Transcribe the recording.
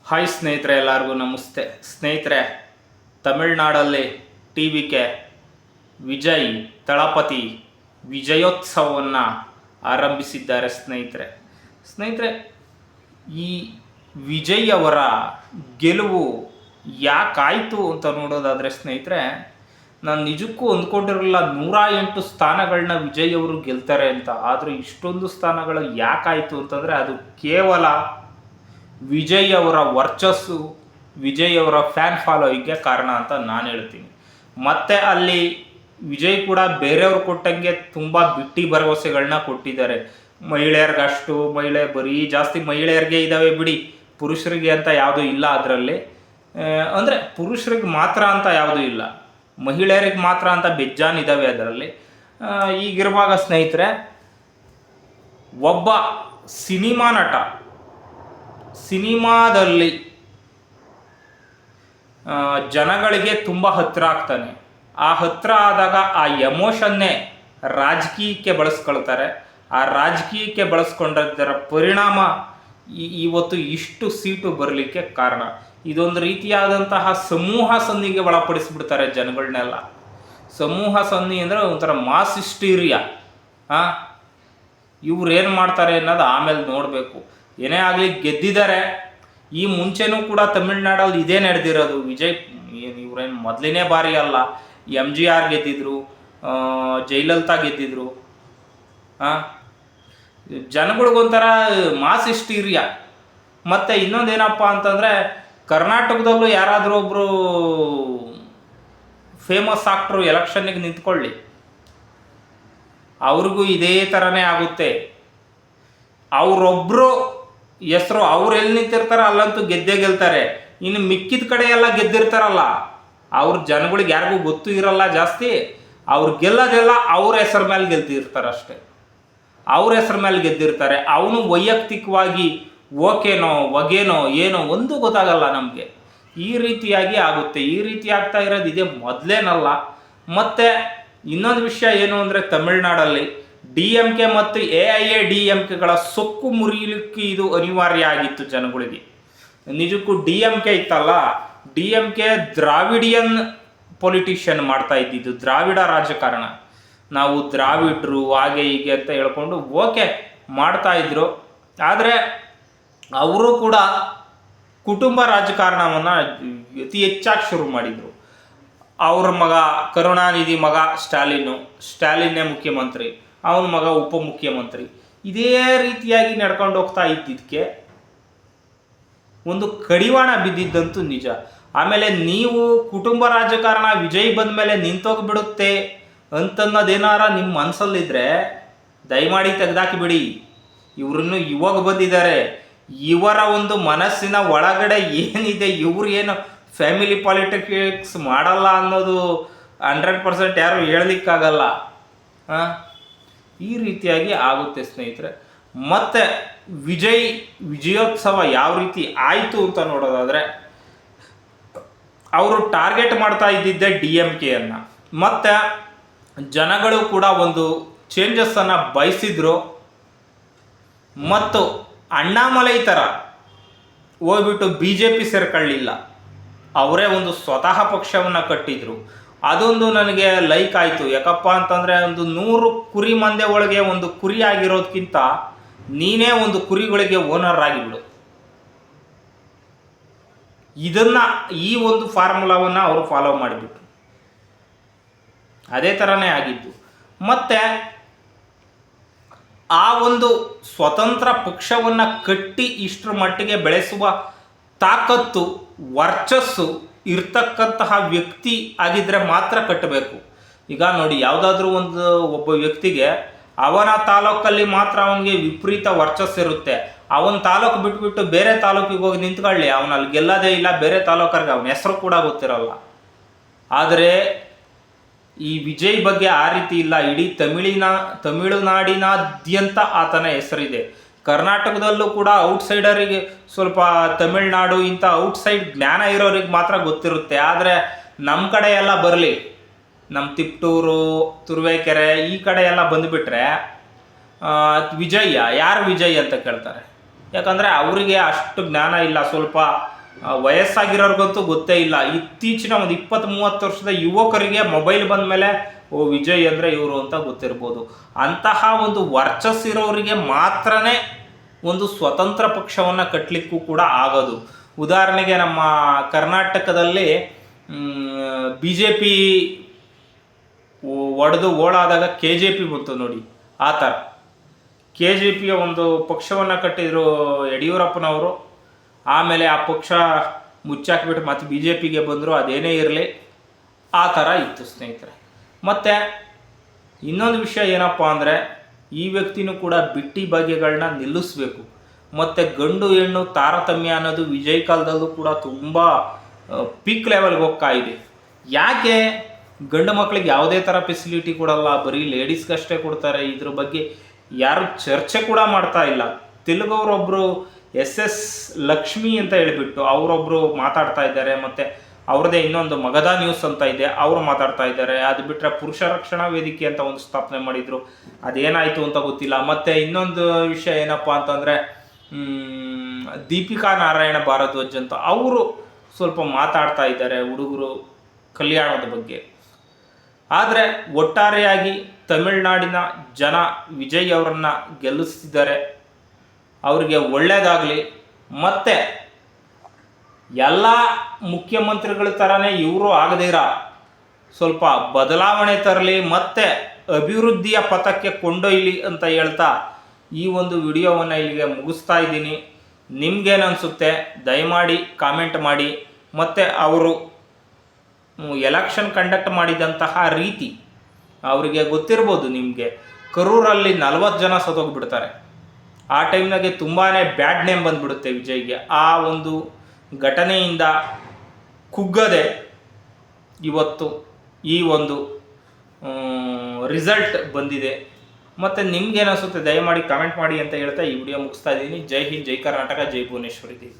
Hi ಸ್ನೇಹಿತರೆ, ಎಲ್ಲರಿಗೂ ನಮಸ್ತೆ. ಸ್ನೇಹಿತರೆ, ತಮಿಳುನಾಡಲ್ಲಿ T V K Vijay Thalapathy ವಿಜಯೋತ್ಸವವನ್ನು ಆರಂಭಿಸಿದ್ದಾರೆ. ಸ್ನೇಹಿತರೆ, ಈ ವಿಜಯ್ ಅವರ ಗೆಲುವು ಯಾಕಾಯಿತು ಅಂತ ನೋಡೋದಾದರೆ ಸ್ನೇಹಿತರೆ, ನಾನು ನಿಜಕ್ಕೂ ಅಂದ್ಕೊಂಡಿರಲಿಲ್ಲ 108 ಸ್ಥಾನಗಳನ್ನ ವಿಜಯ್ ಅವರು ಗೆಲ್ತಾರೆ ಅಂತ. ಆದರೆ ಇಷ್ಟೊಂದು ಸ್ಥಾನಗಳು ಯಾಕಾಯಿತು ಅಂತಂದರೆ ಅದು ಕೇವಲ ವಿಜಯ್ ಅವರ ವರ್ಚಸ್ಸು, ವಿಜಯ್ ಅವರ ಫ್ಯಾನ್ ಫಾಲೋಯಿಂಗ್ಗೆ ಕಾರಣ ಅಂತ ನಾನು ಹೇಳ್ತೀನಿ. ಮತ್ತು ಅಲ್ಲಿ ವಿಜಯ್ ಕೂಡ ಬೇರೆಯವ್ರು ಕೊಟ್ಟಂಗೆ ತುಂಬ ಬಿಟ್ಟಿ ಭರವಸೆಗಳನ್ನ ಕೊಟ್ಟಿದ್ದಾರೆ. ಮಹಿಳೆಯರಿಗಷ್ಟು ಬರೀ ಜಾಸ್ತಿ ಮಹಿಳೆಯರಿಗೆ ಇದ್ದಾವೆ ಬಿಡಿ, ಪುರುಷರಿಗೆ ಅಂತ ಯಾವುದೂ ಇಲ್ಲ ಅದರಲ್ಲಿ. ಅಂದರೆ ಪುರುಷರಿಗೆ ಮಾತ್ರ ಅಂತ ಯಾವುದೂ ಇಲ್ಲ, ಮಹಿಳೆಯರಿಗೆ ಮಾತ್ರ ಅಂತ ಬೆಜ್ಜಾನಿದ್ದಾವೆ ಅದರಲ್ಲಿ. ಈಗಿರುವಾಗ ಸ್ನೇಹಿತರೆ, ಒಬ್ಬ ಸಿನಿಮಾ ನಟ ಸಿನಿಮಾದಲ್ಲಿ ಜನಗಳಿಗೆ ತುಂಬ ಹತ್ತಿರ ಆಗ್ತಾನೆ. ಆ ಹತ್ತಿರ ಆದಾಗ ಆ ಎಮೋಷನ್ನೇ ರಾಜಕೀಯಕ್ಕೆ ಬಳಸ್ಕೊಳ್ತಾರೆ. ಆ ರಾಜಕೀಯಕ್ಕೆ ಬಳಸ್ಕೊಂಡಿದ್ದರ ಪರಿಣಾಮ ಇವತ್ತು ಇಷ್ಟು ಸೀಟು ಬರಲಿಕ್ಕೆ ಕಾರಣ. ಇದೊಂದು ರೀತಿಯಾದಂತಹ ಸಮೂಹ ಸನ್ನಿಗೆ ಒಳಪಡಿಸ್ಬಿಡ್ತಾರೆ ಜನಗಳನ್ನೆಲ್ಲ. ಸಮೂಹ ಸನ್ನಿ ಅಂದರೆ ಒಂಥರ ಮಾಸ್ ಹಿಸ್ಟೀರಿಯಾ. ಇವ್ರು ಏನು ಮಾಡ್ತಾರೆ ಅನ್ನೋದು ಆಮೇಲೆ ನೋಡಬೇಕು. ಏನೇ ಆಗಲಿ ಗೆದ್ದಿದ್ದಾರೆ. ಈ ಮುಂಚೆನೂ ಕೂಡ ತಮಿಳ್ನಾಡಲ್ಲಿ ಇದೇ ನಡೆದಿರೋದು. ವಿಜಯ್ ಇವ್ರೇನು ಮೊದಲನೇ ಬಾರಿ ಅಲ್ಲ. MGR ಗೆದ್ದಿದ್ರು, ಜಯಲಲಿತಾ ಗೆದ್ದಿದ್ರು. ಜನಗಳಿಗೊಂಥರ ಮಾಸ್ ಹಿಸ್ಟೀರಿಯಾ. ಮತ್ತು ಇನ್ನೊಂದೇನಪ್ಪ ಅಂತಂದರೆ, ಕರ್ನಾಟಕದಲ್ಲೂ ಯಾರಾದರೂ ಒಬ್ಬರು ಫೇಮಸ್ ಆಕ್ಟ್ರು ಎಲೆಕ್ಷನ್ನಿಗೆ ನಿಂತ್ಕೊಳ್ಳಿ, ಅವ್ರಿಗೂ ಇದೇ ಥರನೇ ಆಗುತ್ತೆ. ಅವರೊಬ್ಬರು ಹೆಸರು ಅವ್ರು ಎಲ್ಲಿ ನಿಂತಿರ್ತಾರೆ ಅಲ್ಲಂತೂ ಗೆದ್ದೇ ಗೆಲ್ತಾರೆ. ಇನ್ನು ಮಿಕ್ಕಿದ ಕಡೆ ಎಲ್ಲ ಗೆದ್ದಿರ್ತಾರಲ್ಲ, ಅವ್ರ ಜನಗಳಿಗೆ ಯಾರಿಗೂ ಗೊತ್ತೂ ಇರಲ್ಲ ಜಾಸ್ತಿ. ಅವ್ರು ಗೆಲ್ಲೋದೆಲ್ಲ ಅವ್ರ ಹೆಸರು ಮೇಲೆ ಗೆದ್ದಿರ್ತಾರೆ ಅಷ್ಟೇ. ಅವ್ರ ಹೆಸರು ಮೇಲೆ ಗೆದ್ದಿರ್ತಾರೆ. ಅವನು ವೈಯಕ್ತಿಕವಾಗಿ ಓಕೆನೋ ಒಗೆನೋ ಏನೋ ಒಂದು ಗೊತ್ತಾಗಲ್ಲ ನಮಗೆ. ಈ ರೀತಿಯಾಗಿ ಆಗುತ್ತೆ. ಈ ರೀತಿ ಆಗ್ತಾ ಇರೋದು ಇದೇ ಮೊದಲೇನಲ್ಲ. ಮತ್ತು ಇನ್ನೊಂದು ವಿಷಯ ಏನು ಅಂದರೆ, ತಮಿಳ್ನಾಡಲ್ಲಿ DMK ಮತ್ತು AIADMKಗಳ ಸೊಕ್ಕು ಮುರಿಯಲಿಕ್ಕೆ ಇದು ಅನಿವಾರ್ಯ ಆಗಿತ್ತು ಜನಗಳಿಗೆ. ನಿಜಕ್ಕೂ DMK ಇತ್ತಲ್ಲ, DMK ದ್ರಾವಿಡಿಯನ್ ಪೊಲಿಟಿಷಿಯನ್ ಮಾಡ್ತಾ ಇದ್ದಿದ್ದು, ದ್ರಾವಿಡ ರಾಜಕಾರಣ. ನಾವು ದ್ರಾವಿಡ್ರು ಹಾಗೆ ಹೀಗೆ ಅಂತ ಹೇಳ್ಕೊಂಡು ಓಕೆ ಮಾಡ್ತಾಯಿದ್ರು. ಆದರೆ ಅವರು ಕೂಡ ಕುಟುಂಬ ರಾಜಕಾರಣವನ್ನು ಅತಿ ಹೆಚ್ಚಾಗಿ ಶುರು ಮಾಡಿದರು. ಅವ್ರ ಮಗ ಕರುಣಾನಿಧಿ ಮಗ ಸ್ಟಾಲಿನ್ನೇ ಮುಖ್ಯಮಂತ್ರಿ, ಅವನ ಮಗ ಉಪಮುಖ್ಯಮಂತ್ರಿ. ಇದೇ ರೀತಿಯಾಗಿ ನಡ್ಕೊಂಡು ಹೋಗ್ತಾ ಇದ್ದಿದ್ದಕ್ಕೆ ಒಂದು ಕಡಿವಾಣ ಬಿದ್ದಿದ್ದಂತೂ ನಿಜ. ಆಮೇಲೆ ನೀವು ಕುಟುಂಬ ರಾಜಕಾರಣ ವಿಜಯ್ ಬಂದ ಮೇಲೆ ನಿಂತೋಗ್ಬಿಡುತ್ತೆ ಅಂತನ್ನೋದೇನಾರ ನಿಮ್ಮ ಮನಸ್ಸಲ್ಲಿದ್ದರೆ ದಯಮಾಡಿ ತೆಗೆದಾಕಿಬಿಡಿ. ಇವ್ರನ್ನು ಇವಾಗ ಬಂದಿದ್ದಾರೆ. ಇವರ ಒಂದು ಮನಸ್ಸಿನ ಒಳಗಡೆ ಏನಿದೆ, ಇವ್ರು ಏನು ಫ್ಯಾಮಿಲಿ ಪಾಲಿಟಿಕ್ಸ್ ಮಾಡಲ್ಲ ಅನ್ನೋದು 100% ಯಾರು ಹೇಳಲಿಕ್ಕಾಗಲ್ಲ. ಈ ರೀತಿಯಾಗಿ ಆಗುತ್ತೆ ಸ್ನೇಹಿತರೆ. ಮತ್ತು ವಿಜಯೋತ್ಸವ ಯಾವ ರೀತಿ ಆಯಿತು ಅಂತ ನೋಡೋದಾದರೆ, ಅವರು ಟಾರ್ಗೆಟ್ ಮಾಡ್ತಾ ಇದ್ದಿದ್ದೆ DMKಯನ್ನು. ಮತ್ತು ಜನಗಳು ಕೂಡ ಒಂದು ಚೇಂಜಸ್ಸನ್ನು ಬಯಸಿದ್ರು. ಮತ್ತು ಅಣ್ಣಾಮಲೈ ಥರ ಹೋಗ್ಬಿಟ್ಟು BJP ಸೇರ್ಕೊಳ್ಳಿಲ್ಲ, ಅವರೇ ಒಂದು ಸ್ವತಃ ಪಕ್ಷವನ್ನು ಕಟ್ಟಿದ್ರು. ಅದೊಂದು ನನಗೆ ಲೈಕ್ ಆಯಿತು. ಯಾಕಪ್ಪ ಅಂತಂದರೆ, ಒಂದು 100 ಕುರಿ ಮಂದೆ ಒಳಗೆ ಒಂದು ಕುರಿ ಆಗಿರೋದಕ್ಕಿಂತ ನೀನೇ ಒಂದು ಕುರಿಗಳಿಗೆ ಓನರ್ ಆಗಿಬಿಡು. ಈ ಒಂದು ಫಾರ್ಮುಲಾವನ್ನು ಅವರು ಫಾಲೋ ಮಾಡಿಬಿಟ್ರು. ಅದೇ ಥರನೇ ಆಗಿದ್ದು. ಮತ್ತು ಆ ಒಂದು ಸ್ವತಂತ್ರ ಪಕ್ಷವನ್ನು ಕಟ್ಟಿ ಇಷ್ಟರ ಮಟ್ಟಿಗೆ ಬೆಳೆಸುವ ತಾಕತ್ತು, ವರ್ಚಸ್ಸು ಇರ್ತಕ್ಕಂತಹ ವ್ಯಕ್ತಿ ಆಗಿದ್ದರೆ ಮಾತ್ರ ಕಟ್ಟಬೇಕು. ಈಗ ನೋಡಿ, ಯಾವುದಾದ್ರೂ ಒಬ್ಬ ವ್ಯಕ್ತಿಗೆ ಅವನ ತಾಲೂಕಲ್ಲಿ ಮಾತ್ರ ಅವನಿಗೆ ವಿಪರೀತ ವರ್ಚಸ್ಸಿರುತ್ತೆ. ಅವನ ತಾಲೂಕು ಬಿಟ್ಬಿಟ್ಟು ಬೇರೆ ತಾಲೂಕಿಗೆ ಹೋಗಿ ನಿಂತ್ಕೊಳ್ಳಿ, ಅವನಲ್ಲಿ ಗೆಲ್ಲೋದೇ ಇಲ್ಲ. ಬೇರೆ ತಾಲೂಕರಿಗೆ ಅವನ ಹೆಸರು ಕೂಡ ಗೊತ್ತಿರಲ್ಲ. ಆದರೆ ಈ ವಿಜಯ್ ಬಗ್ಗೆ ಆ ರೀತಿ ಇಲ್ಲ. ಇಡೀ ತಮಿಳುನಾಡಿನಾದ್ಯಂತ ಆತನ ಹೆಸರಿದೆ. ಕರ್ನಾಟಕದಲ್ಲೂ ಕೂಡ ಔಟ್ಸೈಡರಿಗೆ, ಸ್ವಲ್ಪ ತಮಿಳ್ನಾಡು ಇಂಥ ಔಟ್ಸೈಡ್ ಜ್ಞಾನ ಇರೋರಿಗೆ ಮಾತ್ರ ಗೊತ್ತಿರುತ್ತೆ. ಆದರೆ ನಮ್ಮ ಕಡೆ ಎಲ್ಲ ಬರಲಿ, ನಮ್ಮ ತಿಪ್ಟೂರು, ತುರುವೇಕೆರೆ ಈ ಕಡೆ ಎಲ್ಲ ಬಂದುಬಿಟ್ರೆ ಯಾರು ವಿಜಯ್ ಅಂತ ಕೇಳ್ತಾರೆ. ಯಾಕಂದರೆ ಅವರಿಗೆ ಅಷ್ಟು ಜ್ಞಾನ ಇಲ್ಲ. ಸ್ವಲ್ಪ ವಯಸ್ಸಾಗಿರೋರ್ಗಂತೂ ಗೊತ್ತೇ ಇಲ್ಲ. ಇತ್ತೀಚಿನ ಒಂದು 20-30 ವರ್ಷದ ಯುವಕರಿಗೆ ಮೊಬೈಲ್ ಬಂದ ಮೇಲೆ ಓ ವಿಜಯ್ ಅಂದರೆ ಇವರು ಅಂತ ಗೊತ್ತಿರ್ಬೋದು. ಅಂತಹ ಒಂದು ವರ್ಚಸ್ಸಿರೋರಿಗೆ ಮಾತ್ರನೇ ಒಂದು ಸ್ವತಂತ್ರ ಪಕ್ಷವನ್ನು ಕಟ್ಟಲಿಕ್ಕೂ ಕೂಡ ಆಗೋದು. ಉದಾಹರಣೆಗೆ ನಮ್ಮ ಕರ್ನಾಟಕದಲ್ಲಿ BJP ಒಡೆದು ಓಡಾದಾಗ KJP ಬಂತು ನೋಡಿ, ಆ ಥರ KJPಯ ಒಂದು ಪಕ್ಷವನ್ನು ಕಟ್ಟಿದ್ರು ಯಡಿಯೂರಪ್ಪನವರು. ಆಮೇಲೆ ಆ ಪಕ್ಷ ಮುಚ್ಚಾಕಿಬಿಟ್ಟು ಮತ್ತೆ BJPಗೆ ಬಂದರು. ಅದೇನೇ ಇರಲಿ, ಆ ಥರ ಇತ್ತು ಸ್ನೇಹಿತರೆ. ಮತ್ತು ಇನ್ನೊಂದು ವಿಷಯ ಏನಪ್ಪ ಅಂದರೆ, ಈ ವ್ಯಕ್ತಿನೂ ಕೂಡ ಬಿಟ್ಟಿ ಬಗೆಗಳನ್ನ ನಿಲ್ಲಿಸಬೇಕು. ಮತ್ತು ಗಂಡು ಹೆಣ್ಣು ತಾರತಮ್ಯ ಅನ್ನೋದು ವಿಜಯ್ ಕಾಲದಲ್ಲೂ ಕೂಡ ತುಂಬ ಪೀಕ್ ಲೆವೆಲ್ಗೆ ಹೋಗ್ತಾ ಇದೆ. ಯಾಕೆ ಗಂಡು ಮಕ್ಕಳಿಗೆ ಯಾವುದೇ ಥರ ಫೆಸಿಲಿಟಿ ಕೊಡಲ್ಲ, ಬರೀ ಲೇಡೀಸ್ಗಷ್ಟೇ ಕೊಡ್ತಾರೆ. ಇದ್ರ ಬಗ್ಗೆ ಯಾರು ಚರ್ಚೆ ಕೂಡ ಮಾಡ್ತಾ ಇಲ್ಲ. ತೆಲುಗವರೊಬ್ಬರು SS ಲಕ್ಷ್ಮಿ ಅಂತ ಹೇಳಿಬಿಟ್ಟು ಅವರೊಬ್ಬರು ಮಾತಾಡ್ತಾ ಇದ್ದಾರೆ. ಮತ್ತು ಅವ್ರದ್ದೇ ಇನ್ನೊಂದು ಮಗಧ ನ್ಯೂಸ್ ಅಂತ ಇದೆ, ಅವರು ಮಾತಾಡ್ತಾ ಇದ್ದಾರೆ. ಅದು ಬಿಟ್ಟರೆ ಪುರುಷ ರಕ್ಷಣಾ ವೇದಿಕೆ ಅಂತ ಒಂದು ಸ್ಥಾಪನೆ ಮಾಡಿದರು, ಅದೇನಾಯಿತು ಅಂತ ಗೊತ್ತಿಲ್ಲ. ಮತ್ತು ಇನ್ನೊಂದು ವಿಷಯ ಏನಪ್ಪ ಅಂತಂದರೆ, ದೀಪಿಕಾ ನಾರಾಯಣ ಭಾರದ್ವಾಜ್ ಅಂತ ಅವರು ಸ್ವಲ್ಪ ಮಾತಾಡ್ತಾ ಇದ್ದಾರೆ ಹುಡುಗರು ಕಲ್ಯಾಣದ ಬಗ್ಗೆ. ಆದರೆ ಒಟ್ಟಾರೆಯಾಗಿ ತಮಿಳುನಾಡಿನ ಜನ ವಿಜಯ್ ಅವರನ್ನು ಗೆಲ್ಲಿಸ್ತಿದ್ದಾರೆ. ಅವರಿಗೆ ಒಳ್ಳೆಯದಾಗಲಿ. ಮತ್ತು ಎಲ್ಲ ಮುಖ್ಯಮಂತ್ರಿಗಳ ಥರನೇ ಇವರು ಆಗದಿರ ಸ್ವಲ್ಪ ಬದಲಾವಣೆ ತರಲಿ ಮತ್ತು ಅಭಿವೃದ್ಧಿಯ ಪಥಕ್ಕೆ ಕೊಂಡೊಯ್ಯಲಿ ಅಂತ ಹೇಳ್ತಾ ಈ ಒಂದು ವಿಡಿಯೋವನ್ನು ಇಲ್ಲಿಗೆ ಮುಗಿಸ್ತಾ ಇದ್ದೀನಿ. ನಿಮ್ಗೇನು ಅನಿಸುತ್ತೆ ದಯಮಾಡಿ ಕಾಮೆಂಟ್ ಮಾಡಿ. ಮತ್ತು ಅವರು ಎಲೆಕ್ಷನ್ ಕಂಡಕ್ಟ್ ಮಾಡಿದಂತಹ ರೀತಿ ಅವರಿಗೆ ಗೊತ್ತಿರ್ಬೋದು. ನಿಮಗೆ ಕರೂರಲ್ಲಿ 40 ಜನ ಸತ್ತೋಗ್ಬಿಡ್ತಾರೆ. ಆ ಟೈಮ್ನಾಗೆ ತುಂಬಾ ಬ್ಯಾಡ್ ನೇಮ್ ಬಂದುಬಿಡುತ್ತೆ ವಿಜಯ್ಗೆ. ಆ ಒಂದು ಘಟನೆಯಿಂದ ಕುಗ್ಗದೆ ಇವತ್ತು ಈ ಒಂದು ರಿಸಲ್ಟ್ ಬಂದಿದೆ. ಮತ್ತು ನಿಮ್ಗೇನಿಸುತ್ತೆ ದಯಮಾಡಿ ಕಾಮೆಂಟ್ ಮಾಡಿ ಅಂತ ಹೇಳ್ತಾ ಈ ವಿಡಿಯೋ ಮುಗಿಸ್ತಾ ಇದ್ದೀನಿ. ಜೈ ಹಿಂದ್, ಜೈ ಕರ್ನಾಟಕ, ಜೈ ಭುವನೇಶ್ವರಿ ದೇವಿ.